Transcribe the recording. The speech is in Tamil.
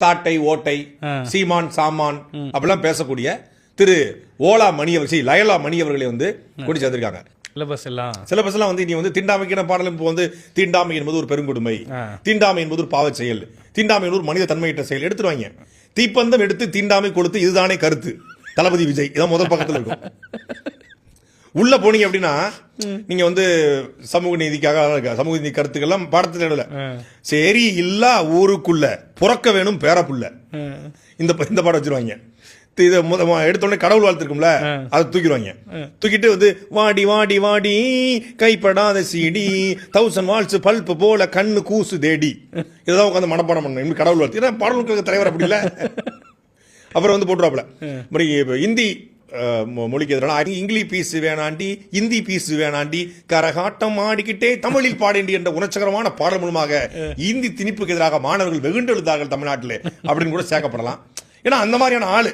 தாட்டை ஓட்டை சீமான் சாமான் அப்படிலாம் பேசக்கூடிய திரு ஓலா மணி அவர் லயலா மணி அவர்களை வந்து கொண்டு சேர்ந்திருக்காங்க. சிலபஸ் எல்லாம் வந்து இனி வந்து தீண்டாமைக்கான பாடலும் இப்போ வந்து தீண்டாமை என்பது ஒரு பெருங்கொடுமை, தீண்டாமை என்பது ஒரு பாவச் செயல், தீண்டாமை என்பது ஒரு மனித தன்மையற்ற செயல் எடுத்துருவாங்க. தீப்பந்தம் எடுத்து தீண்டாமை கொடுத்து இதுதானே கருத்து தளபதி விஜய் இதான் முதல் பக்கத்தில் இருக்கும். உள்ள போனீங்க அப்படின்னா நீங்க வந்து சமூக நீதிக்காக சமூக நீதி கருத்துக்கள்லாம் பாடத்தில் இடல. சரி இல்ல ஊருக்குள்ள புறக்க வேணும் பேரப்புள்ள இந்த பாடம் வச்சிருவாங்க. இதை எடுத்தோடனே கடவுள் வாழ்த்து இருக்கும்ல அதை தூக்கிடுவாங்க. தூக்கிட்டு வந்து வாடி வாடி வாடி கைப்படாத சீடி 1000 வால்ஸ் பல்ப் போல கண்ணு கூசு தேடி இதெல்லாம் உட்காந்து மனப்பாடம் பண்ணணும் கடவுள் வாழ்த்து. ஏன்னா பாடல்களுக்கு தலைவர் அப்படி இல்லை. அப்புறம் வந்து போட்டுருவாப்ல இந்தி மொழிக்கு எதிரான இங்கிலீஷ் பீஸ் வேணாண்டி இந்தி பீஸ் வேணாண்டி கரகாட்டம் ஆடிக்கிட்டே தமிழில் பாடேண்டி என்ற உணர்ச்சிகரமான பாடல் மூலமாக இந்தி திணிப்புக்கு எதிராக மாணவர்கள் வெகுண்டெழுந்தார்கள் தமிழ்நாட்டில் அப்படின்னு கூட சேர்க்கப்படலாம். ஏன்னா அந்த மாதிரியான ஆளு